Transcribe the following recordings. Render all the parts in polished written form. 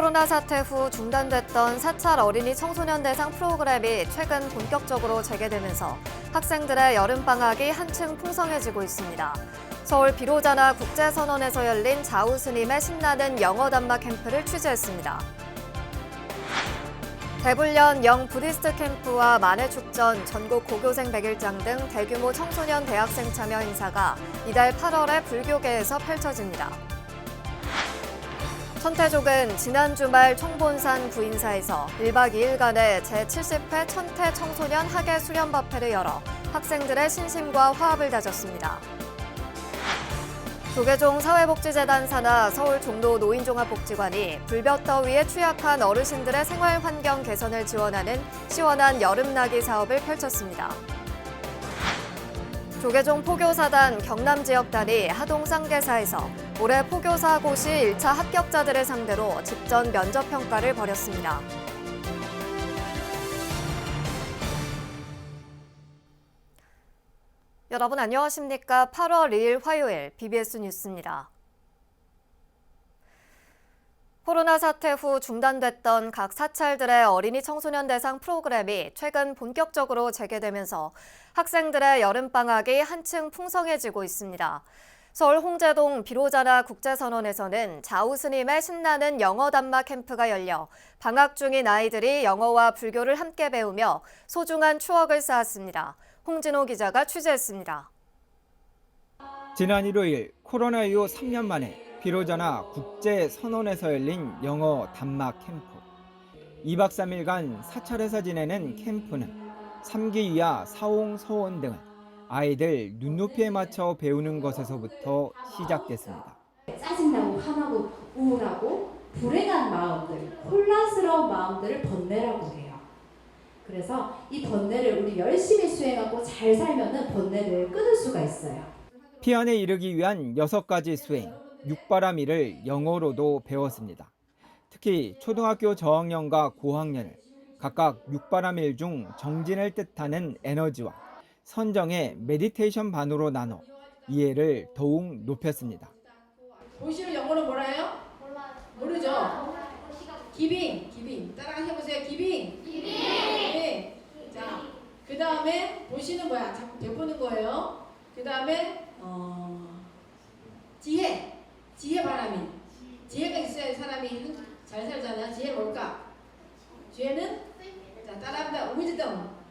코로나 사태 후 중단됐던 사찰 어린이 청소년 대상 프로그램이 최근 본격적으로 재개되면서 학생들의 여름방학이 한층 풍성해지고 있습니다. 서울 비로자나 국제선원에서 열린 좌우 스님의 신나는 영어 단마 캠프를 취재했습니다. 대불련 영 부디스트 캠프와 만해축전, 전국 고교생 100일장 등 대규모 청소년 대학생 참여 행사가 이달 8월에 불교계에서 펼쳐집니다. 천태족은 지난 주말 총본산 구인사에서 1박 2일간의 제70회 천태 청소년 학예 수련법회를 열어 학생들의 신심과 화합을 다졌습니다. 조계종 사회복지재단 산하 서울 종로 노인종합복지관이 불볕더위에 취약한 어르신들의 생활 환경 개선을 지원하는 시원한 여름나기 사업을 펼쳤습니다. 조계종 포교사단 경남지역단이 하동쌍계사에서 올해 포교사 고시 1차 합격자들을 상대로 직전 면접평가를 벌였습니다. 여러분 안녕하십니까? 8월 2일 화요일 BBS 뉴스입니다. 코로나 사태 후 중단됐던 각 사찰들의 어린이 청소년 대상 프로그램이 최근 본격적으로 재개되면서 학생들의 여름방학이 한층 풍성해지고 있습니다. 서울 홍제동 비로자나 국제선원에서는 좌우 스님의 신나는 영어 단마 캠프가 열려 방학 중인 아이들이 영어와 불교를 함께 배우며 소중한 추억을 쌓았습니다. 홍진호 기자가 취재했습니다. 지난 일요일 코로나 이후 3년 만에 비로자나 국제선원에서 열린 영어 단마 캠프. 2박 3일간 사찰에서 지내는 캠프는 3기 이하 사홍, 서원 등을 아이들 눈높이에 맞춰 배우는 것에서부터 시작됐습니다. 짜증나고 화나고 우울하고 불행한 마음들, 혼란스러운 마음들을 번뇌라고 해요. 그래서 이 번뇌를 우리 열심히 수행하고 잘 살면은 번뇌를 끊을 수가 있어요. 피안에 이르기 위한 6가지 수행, 육바라밀을 영어로도 배웠습니다. 특히 초등학교 저학년과 고학년을 각각 육바라밀 중 정진을 뜻하는 에너지와 선정의 메디테이션 반으로 나눠 이해를 더욱 높였습니다. 보시는 영어로 뭐라 해요? 모르죠? 기빙. 따라 해보세요. 기빙. 네. 자, 그 다음에 보시는 뭐야? 자꾸 베푸는 거예요. 그 다음에 지혜 바라밀. 지혜가 있어야 사람이 잘 살잖아. 지혜 뭘까? 지혜는 자 따라합니다. 위즈덤.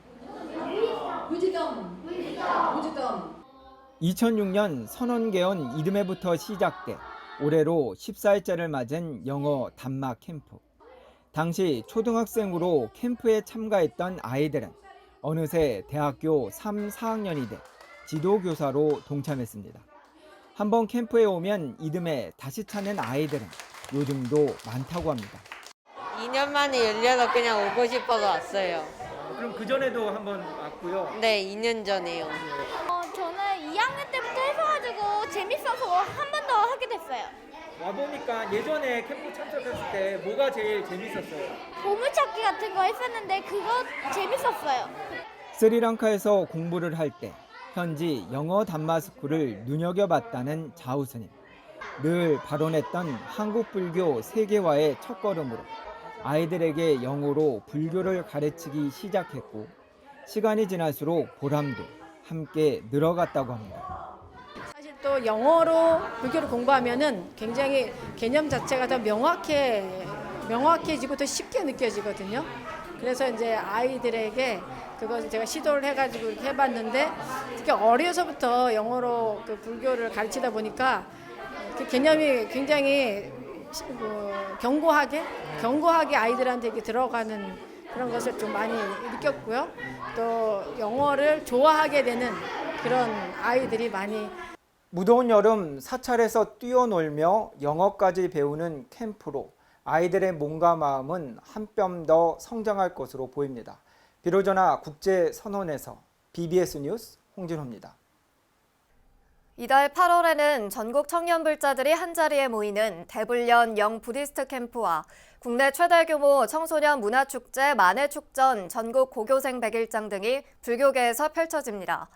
2006년 선원개원 이듬해부터 시작돼 올해로 14일째를 맞은 영어 단마 캠프. 당시 초등학생으로 캠프에 참가했던 아이들은 어느새 대학교 3, 4학년이 돼 지도교사로 동참했습니다. 한번 캠프에 오면 이듬해 다시 찾는 아이들은 요즘도 많다고 합니다. 2년 만에 열려서 그냥 오고 싶어서 왔어요. 그럼 그전에도 한번 왔고요. 네, 2년 전에요. 저는 2학년 때부터 해봐가지고 재밌어서 한 번 더 하게 됐어요. 와보니까 예전에 캠프 참석했을 때 뭐가 제일 재밌었어요? 보물찾기 같은 거 했었는데 그거 재밌었어요. 스리랑카에서 공부를 할 때 현지 영어 단마 스쿨을 눈여겨봤다는 좌우 스님. 늘 발언했던 한국 불교 세계화의 첫걸음으로 아이들에게 영어로 불교를 가르치기 시작했고 시간이 지날수록 보람도 함께 늘어갔다고 합니다. 사실 또 영어로 불교를 공부하면은 굉장히 개념 자체가 더 명확해지고 더 쉽게 느껴지거든요. 그래서 이제 아이들에게 그것을 제가 시도를 해가지고 이렇게 해봤는데 특히 어려서부터 영어로 불교를 가르치다 보니까 그 개념이 굉장히 견고하게 아이들한테 이렇게 들어가는 그런 것을 좀 많이 느꼈고요. 또 영어를 좋아하게 되는 그런 아이들이 많이. 무더운 여름 사찰에서 뛰어놀며 영어까지 배우는 캠프로 아이들의 몸과 마음은 한 뼘 더 성장할 것으로 보입니다. 비로자나 국제선원에서 BBS 뉴스 홍진호입니다. 이달 8월에는 전국 청년불자들이 한자리에 모이는 대불련 영 부디스트 캠프와 국내 최대 규모 청소년 문화축제 만해축전 전국 고교생 100일장 등이 불교계에서 펼쳐집니다.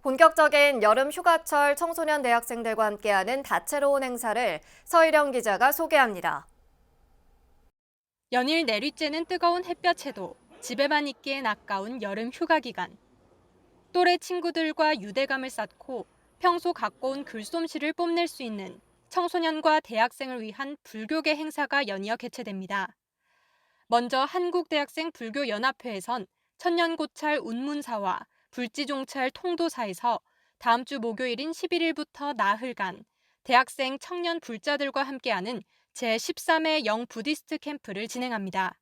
본격적인 여름 휴가철 청소년 대학생들과 함께하는 다채로운 행사를 서일영 기자가 소개합니다. 연일 내리쬐는 뜨거운 햇볕에도 집에만 있기엔 아까운 여름 휴가 기간. 또래 친구들과 유대감을 쌓고 평소 갖고 온 글솜씨를 뽐낼 수 있는 청소년과 대학생을 위한 불교계 행사가 연이어 개최됩니다. 먼저 한국대학생불교연합회에선 천년고찰 운문사와 불지종찰 통도사에서 다음 주 목요일인 11일부터 나흘간 대학생 청년 불자들과 함께하는 제13회 영부디스트 캠프를 진행합니다.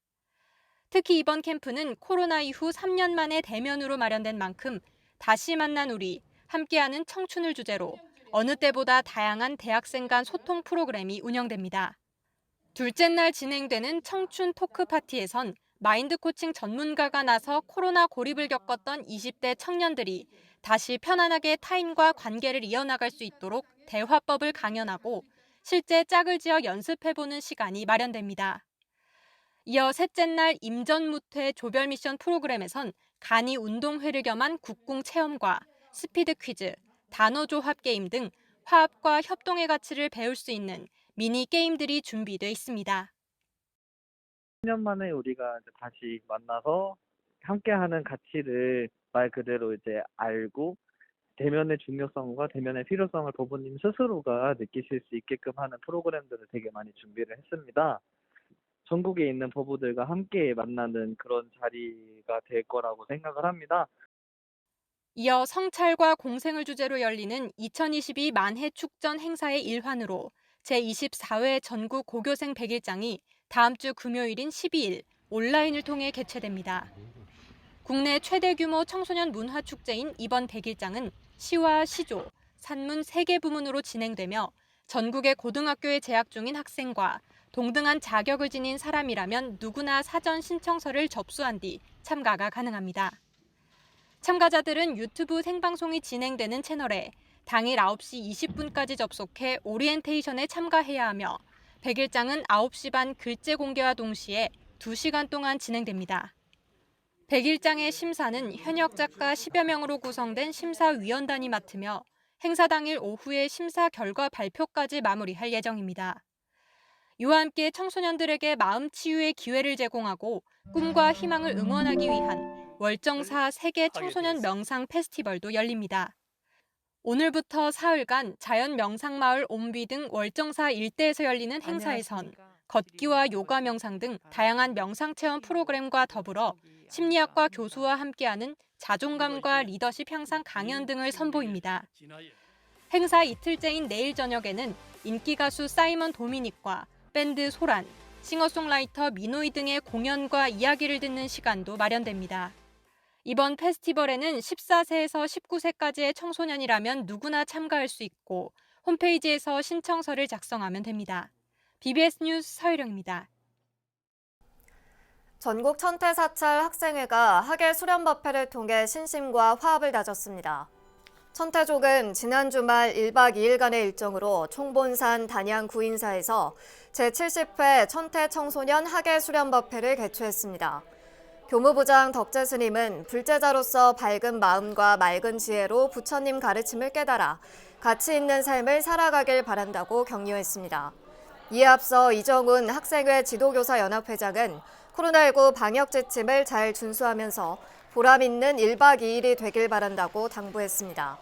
특히 이번 캠프는 코로나 이후 3년 만에 대면으로 마련된 만큼 다시 만난 우리, 함께하는 청춘을 주제로 어느 때보다 다양한 대학생 간 소통 프로그램이 운영됩니다. 둘째 날 진행되는 청춘 토크 파티에선 마인드 코칭 전문가가 나서 코로나 고립을 겪었던 20대 청년들이 다시 편안하게 타인과 관계를 이어나갈 수 있도록 대화법을 강연하고 실제 짝을 지어 연습해보는 시간이 마련됩니다. 이어 셋째 날 임전무퇴 조별 미션 프로그램에선 간이 운동회를 겸한 국궁 체험과 스피드 퀴즈, 단어 조합 게임 등 화합과 협동의 가치를 배울 수 있는 미니 게임들이 준비돼 있습니다. 10년 만에 우리가 이제 다시 만나서 함께하는 가치를 말 그대로 이제 알고 대면의 중요성과 대면의 필요성을 법원님 스스로가 느끼실 수 있게끔 하는 프로그램들을 되게 많이 준비를 했습니다. 전국에 있는 법우들과 함께 만나는 그런 자리가 될 거라고 생각을 합니다. 이어 성찰과 공생을 주제로 열리는 2022 만해 축전 행사의 일환으로 제24회 전국 고교생 100일장이 다음 주 금요일인 12일 온라인을 통해 개최됩니다. 국내 최대 규모 청소년 문화축제인 이번 100일장은 시와 시조, 산문 3개 부문으로 진행되며 전국의 고등학교에 재학 중인 학생과 동등한 자격을 지닌 사람이라면 누구나 사전 신청서를 접수한 뒤 참가가 가능합니다. 참가자들은 유튜브 생방송이 진행되는 채널에 당일 9시 20분까지 접속해 오리엔테이션에 참가해야 하며 100일장은 9시 반 글재 공개와 동시에 2시간 동안 진행됩니다. 100일장의 심사는 현역 작가 10여 명으로 구성된 심사위원단이 맡으며 행사 당일 오후에 심사 결과 발표까지 마무리할 예정입니다. 이와 함께 청소년들에게 마음 치유의 기회를 제공하고 꿈과 희망을 응원하기 위한 월정사 세계 청소년 명상 페스티벌도 열립니다. 오늘부터 사흘간 자연 명상마을 옴비 등 월정사 일대에서 열리는 행사에선 걷기와 요가 명상 등 다양한 명상 체험 프로그램과 더불어 심리학과 교수와 함께하는 자존감과 리더십 향상 강연 등을 선보입니다. 행사 이틀째인 내일 저녁에는 인기 가수 사이먼 도미닉과 밴드 소란, 싱어송라이터 미노이 등의 공연과 이야기를 듣는 시간도 마련됩니다. 이번 페스티벌에는 14세에서 19세까지의 청소년이라면 누구나 참가할 수 있고 홈페이지에서 신청서를 작성하면 됩니다. BBS 뉴스 서유령입니다. 전국 천태사찰 학생회가 학예 수련법회를 통해 신심과 화합을 다졌습니다. 천태족은 지난 주말 1박 2일간의 일정으로 총본산 단양 구인사에서 제70회 천태청소년 학예 수련법회를 개최했습니다. 교무부장 덕재 스님은 불제자로서 밝은 마음과 맑은 지혜로 부처님 가르침을 깨달아 가치 있는 삶을 살아가길 바란다고 격려했습니다. 이에 앞서 이정훈 학생회 지도교사연합회장은 코로나19 방역 지침을 잘 준수하면서 보람 있는 1박 2일이 되길 바란다고 당부했습니다.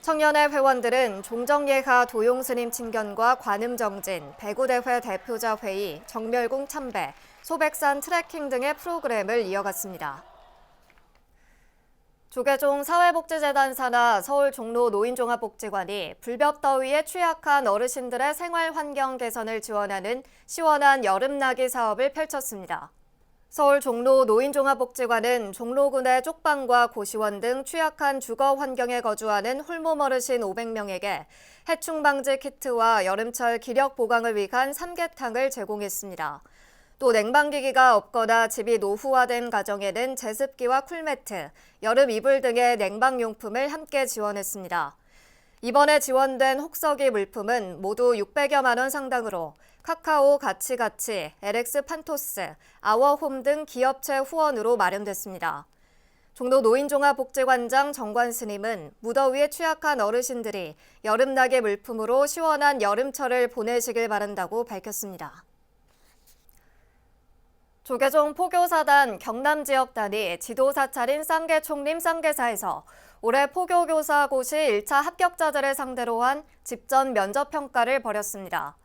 청년회 회원들은 종정예하 도용스님 친견과 관음정진, 배구대회 대표자 회의, 정멸궁 참배, 소백산 트레킹 등의 프로그램을 이어갔습니다. 조계종 사회복지재단 산하 서울 종로 노인종합복지관이 불볕더위에 취약한 어르신들의 생활 환경 개선을 지원하는 시원한 여름나기 사업을 펼쳤습니다. 서울 종로 노인종합복지관은 종로군의 쪽방과 고시원 등 취약한 주거 환경에 거주하는 홀몸 어르신 500명에게 해충 방지 키트와 여름철 기력 보강을 위한 삼계탕을 제공했습니다. 또 냉방기기가 없거나 집이 노후화된 가정에는 제습기와 쿨매트, 여름 이불 등의 냉방용품을 함께 지원했습니다. 이번에 지원된 혹서기 물품은 모두 600여만 원 상당으로 카카오 가치가치, LX 판토스, 아워홈 등 기업체 후원으로 마련됐습니다. 종로 노인종합복지관장 정관 스님은 무더위에 취약한 어르신들이 여름나기 물품으로 시원한 여름철을 보내시길 바란다고 밝혔습니다. 조계종 포교사단 경남지역단이 지도사찰인 쌍계총림 쌍계사에서 올해 포교교사고시 1차 합격자들을 상대로 한 직전 면접평가를 벌였습니다.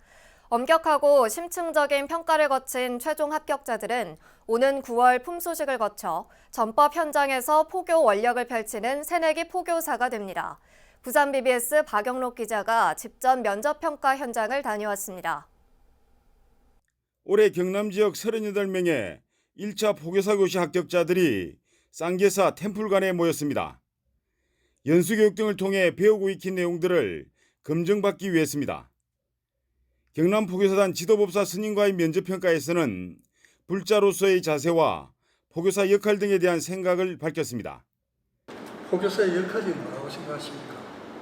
엄격하고 심층적인 평가를 거친 최종 합격자들은 오는 9월 품소식을 거쳐 전법 현장에서 포교 원력을 펼치는 새내기 포교사가 됩니다. 부산 BBS 박영록 기자가 직전 면접평가 현장을 다녀왔습니다. 올해 경남 지역 38명의 1차 포교사 교시 합격자들이 쌍계사 템플관에 모였습니다. 연수교육 등을 통해 배우고 익힌 내용들을 검증받기 위해서입니다. 경남 포교사단 지도법사 스님과의 면접평가에서는 불자로서의 자세와 포교사 역할 등에 대한 생각을 밝혔습니다. 포교사의 역할이 뭐라고 생각하십니까?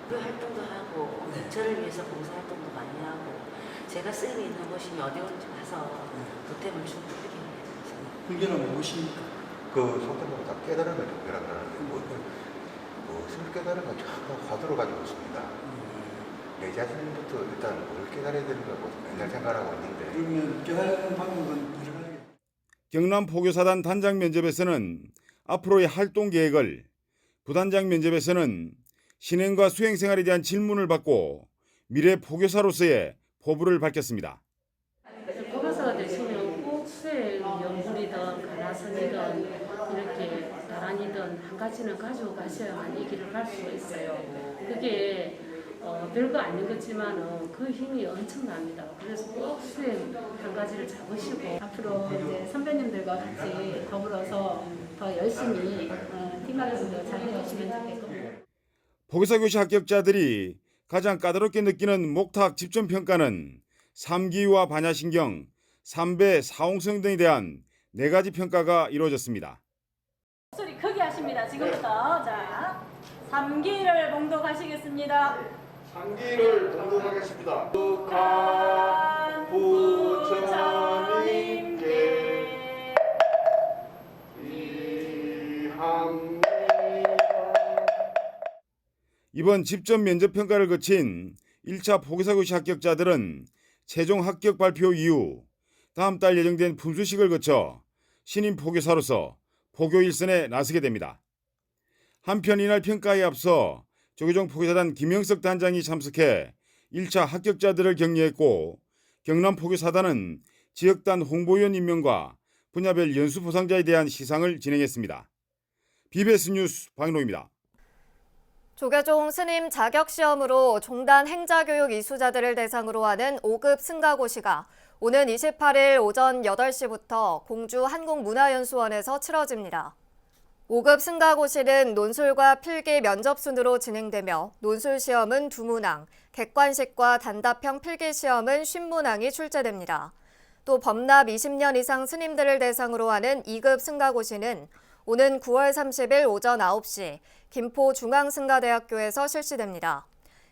활동도 하고 저를 위해서 봉사활동도 많이 하고 제가 쓰임이 있는 곳이 어디든지 가서 보탬을 주고 그렇게 합니다. 훈계는 무엇입니까? 그 속된 말로 다 깨달음의 도표라 그러는데 무엇을 깨달으면 자꾸 화두를 가지고 있습니다. 내 자신부터 일단 뭘 깨달아야 되는 거고 맨날 생각하고 있는데 그러면 깨달는 방법은 여러 가지. 경남 포교사단 단장 면접에서는 앞으로의 활동 계획을, 부단장 면접에서는 신행과 수행 생활에 대한 질문을 받고 미래 포교사로서의 포부를 밝혔습니다. 포교사가 되시면 꼭 수행 연불이든 가나선이든 이렇게 나란이든 한 가지는 가지고 가셔야만 이 길을 갈 수가 있어요. 그게 별거 아닌 거지만 그 힘이 엄청납니다. 그래서 꼭 수행 한 가지를 잡으시고 앞으로 이제 선배님들과 같이 더불어서 더 열심히 팀워크도 잘 해주시면 좋겠습니다. 포교사 교시 합격자들이 가장 까다롭게 느끼는 목탁 집중평가는 3기와 반야신경, 3배 사홍성 등에 대한 4가지 평가가 이루어졌습니다. 소리 크게 하십니다. 지금부터 자 3기를 봉독하시겠습니다. 3기를 봉독하겠습니다. 북한 부처님께 이항 이번 집전 면접평가를 거친 1차 포교사 교시 합격자들은 최종 합격 발표 이후 다음 달 예정된 품수식을 거쳐 신임 포교사로서 포교 일선에 나서게 됩니다. 한편 이날 평가에 앞서 조계종 포교사단 김영석 단장이 참석해 1차 합격자들을 격려했고 경남 포교사단은 지역단 홍보위원 임명과 분야별 연수 보상자에 대한 시상을 진행했습니다. BBS 뉴스 박인호입니다. 조계종 스님 자격시험으로 종단 행자교육 이수자들을 대상으로 하는 5급 승가고시가 오는 28일 오전 8시부터 공주 한국문화연수원에서 치러집니다. 5급 승가고시는 논술과 필기 면접순으로 진행되며 논술시험은 2문항, 객관식과 단답형 필기시험은 50문항이 출제됩니다. 또 법납 20년 이상 스님들을 대상으로 하는 2급 승가고시는 오는 9월 30일 오전 9시 김포중앙승가대학교에서 실시됩니다.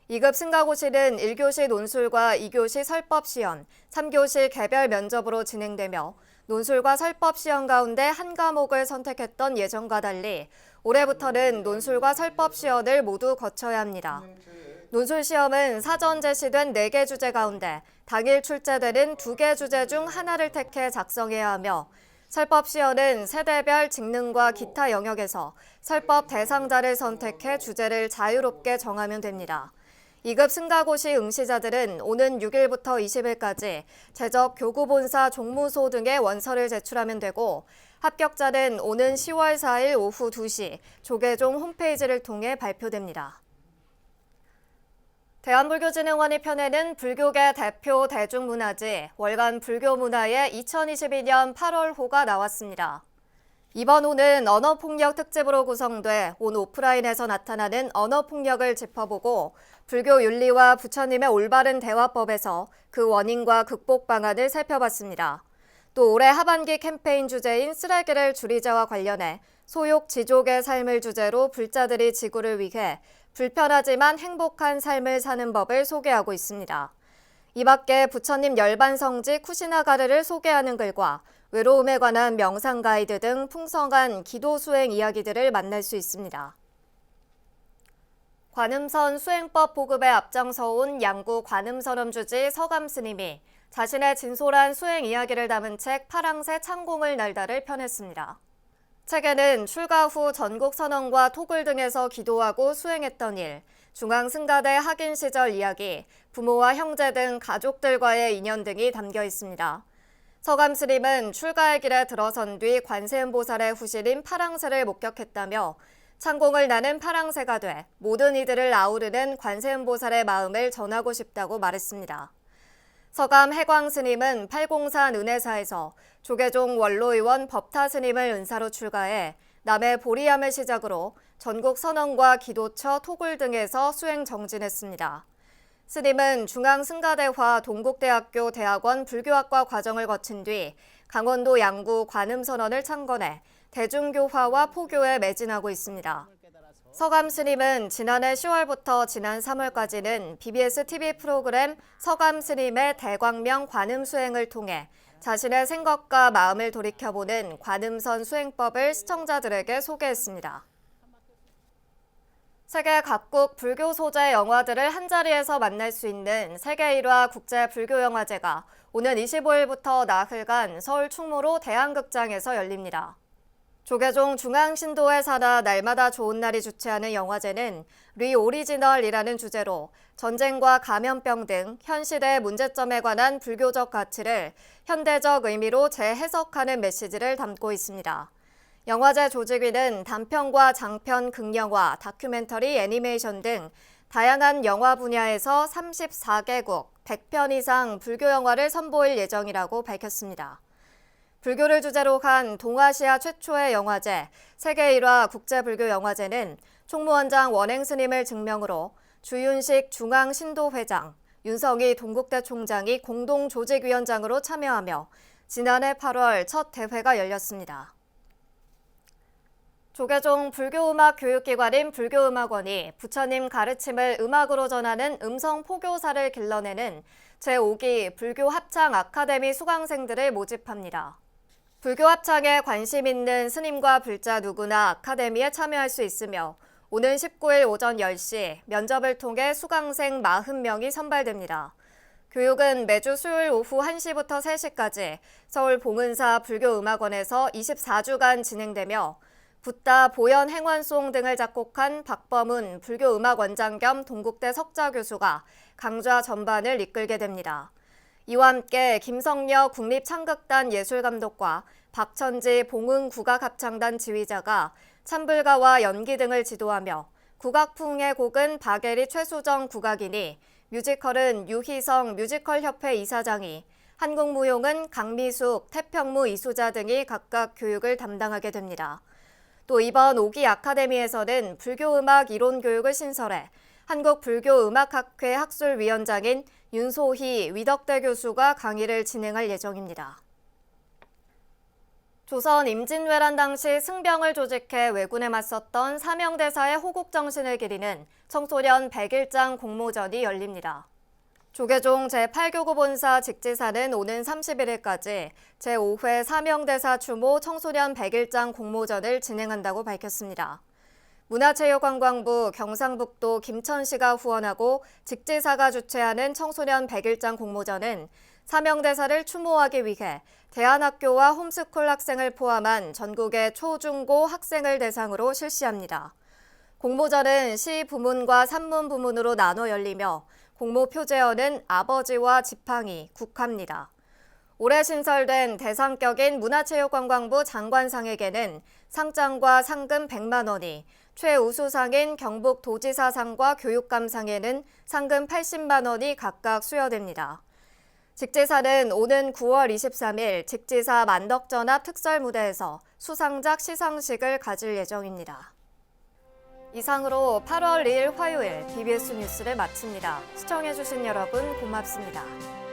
2급 승가고시는 1교시 논술과 2교시 설법시연, 3교시 개별 면접으로 진행되며 논술과 설법시연 가운데 한 과목을 선택했던 예전과 달리 올해부터는 논술과 설법시연을 모두 거쳐야 합니다. 논술시험은 사전 제시된 4개 주제 가운데 당일 출제되는 2개 주제 중 하나를 택해 작성해야 하며 설법시연은 세대별 직능과 기타 영역에서 설법 대상자를 선택해 주제를 자유롭게 정하면 됩니다. 2급 승가고시 응시자들은 오는 6일부터 20일까지 재적 교구본사 종무소 등의 원서를 제출하면 되고 합격자는 오는 10월 4일 오후 2시 조계종 홈페이지를 통해 발표됩니다. 대한불교진흥원이 펴내는 불교계 대표 대중문화지 월간 불교문화의 2022년 8월호가 나왔습니다. 이번 호는 언어폭력 특집으로 구성돼 온 오프라인에서 나타나는 언어폭력을 짚어보고 불교 윤리와 부처님의 올바른 대화법에서 그 원인과 극복 방안을 살펴봤습니다. 또 올해 하반기 캠페인 주제인 쓰레기를 줄이자와 관련해 소욕 지족의 삶을 주제로 불자들이 지구를 위해 불편하지만 행복한 삶을 사는 법을 소개하고 있습니다. 이 밖에 부처님 열반성지 쿠시나가르를 소개하는 글과 외로움에 관한 명상 가이드 등 풍성한 기도 수행 이야기들을 만날 수 있습니다. 관음선 수행법 보급에 앞장서온 양구 관음선엄 주지 서감 스님이 자신의 진솔한 수행 이야기를 담은 책 파랑새 창공을 날다를 펴냈습니다. 책에는 출가 후 전국 선언과 토굴 등에서 기도하고 수행했던 일, 중앙승가대 학인 시절 이야기, 부모와 형제 등 가족들과의 인연 등이 담겨 있습니다. 서감 스님은 출가의 길에 들어선 뒤 관세음보살의 후실인 파랑새를 목격했다며 창공을 나는 파랑새가 돼 모든 이들을 아우르는 관세음보살의 마음을 전하고 싶다고 말했습니다. 서감 해광 스님은 804 은혜사에서 조계종 원로의원 법타 스님을 은사로 출가해 남해 보리암을 시작으로 전국 선언과 기도처, 토굴 등에서 수행 정진했습니다. 스님은 중앙승가대와 동국대학교 대학원 불교학과 과정을 거친 뒤 강원도 양구 관음선언을 창건해 대중교화와 포교에 매진하고 있습니다. 서감 스님은 지난해 10월부터 지난 3월까지는 BBS TV 프로그램 서감 스님의 대광명 관음 수행을 통해 자신의 생각과 마음을 돌이켜보는 관음선 수행법을 시청자들에게 소개했습니다. 세계 각국 불교 소재 영화들을 한자리에서 만날 수 있는 세계 1화 국제 불교 영화제가 오는 25일부터 나흘간 서울 충무로 대한극장에서 열립니다. 조계종 중앙신도회 산하 날마다 좋은 날이 주최하는 영화제는 리오리지널이라는 주제로 전쟁과 감염병 등 현 시대의 문제점에 관한 불교적 가치를 현대적 의미로 재해석하는 메시지를 담고 있습니다. 영화제 조직위는 단편과 장편 극영화, 다큐멘터리, 애니메이션 등 다양한 영화 분야에서 34개국 100편 이상 불교 영화를 선보일 예정이라고 밝혔습니다. 불교를 주제로 한 동아시아 최초의 영화제, 세계 1화 국제불교영화제는 총무원장 원행 스님을 증명으로 주윤식 중앙신도회장, 윤성희 동국대 총장이 공동조직위원장으로 참여하며 지난해 8월 첫 대회가 열렸습니다. 조계종 불교음악 교육기관인 불교음악원이 부처님 가르침을 음악으로 전하는 음성 포교사를 길러내는 제5기 불교 합창 아카데미 수강생들을 모집합니다. 불교 합창에 관심 있는 스님과 불자 누구나 아카데미에 참여할 수 있으며 오는 19일 오전 10시 면접을 통해 수강생 40명이 선발됩니다. 교육은 매주 수요일 오후 1시부터 3시까지 서울 봉은사 불교음악원에서 24주간 진행되며 붓다 보현 행원송 등을 작곡한 박범훈 불교음악원장 겸 동국대 석좌 교수가 강좌 전반을 이끌게 됩니다. 이와 함께 김성여 국립창극단 예술감독과 박천지 봉응국악합창단 지휘자가 찬불가와 연기 등을 지도하며 국악풍의 곡은 박예리 최수정 국악인이, 뮤지컬은 유희성 뮤지컬협회 이사장이, 한국무용은 강미숙, 태평무 이수자 등이 각각 교육을 담당하게 됩니다. 또 이번 5기 아카데미에서는 불교음악 이론교육을 신설해 한국불교음악학회 학술위원장인 윤소희 위덕대 교수가 강의를 진행할 예정입니다. 조선 임진왜란 당시 승병을 조직해 왜군에 맞섰던 사명대사의 호국정신을 기리는 청소년 100일장 공모전이 열립니다. 조계종 제8교구 본사 직지사는 오는 31일까지 제5회 사명대사 추모 청소년 100일장 공모전을 진행한다고 밝혔습니다. 문화체육관광부 경상북도 김천시가 후원하고 직지사가 주최하는 청소년 100일장 공모전은 사명대사를 추모하기 위해 대안학교와 홈스쿨 학생을 포함한 전국의 초, 중, 고 학생을 대상으로 실시합니다. 공모전은 시 부문과 산문 부문으로 나눠 열리며 공모 표제어는 아버지와 지팡이, 국화입니다. 올해 신설된 대상격인 문화체육관광부 장관상에게는 상장과 상금 100만 원이, 최우수상인 경북도지사상과 교육감상에는 상금 80만 원이 각각 수여됩니다. 직지사는 오는 9월 23일 직지사 만덕전합 특설무대에서 수상작 시상식을 가질 예정입니다. 이상으로 8월 2일 화요일 BBS 뉴스를 마칩니다. 시청해주신 여러분 고맙습니다.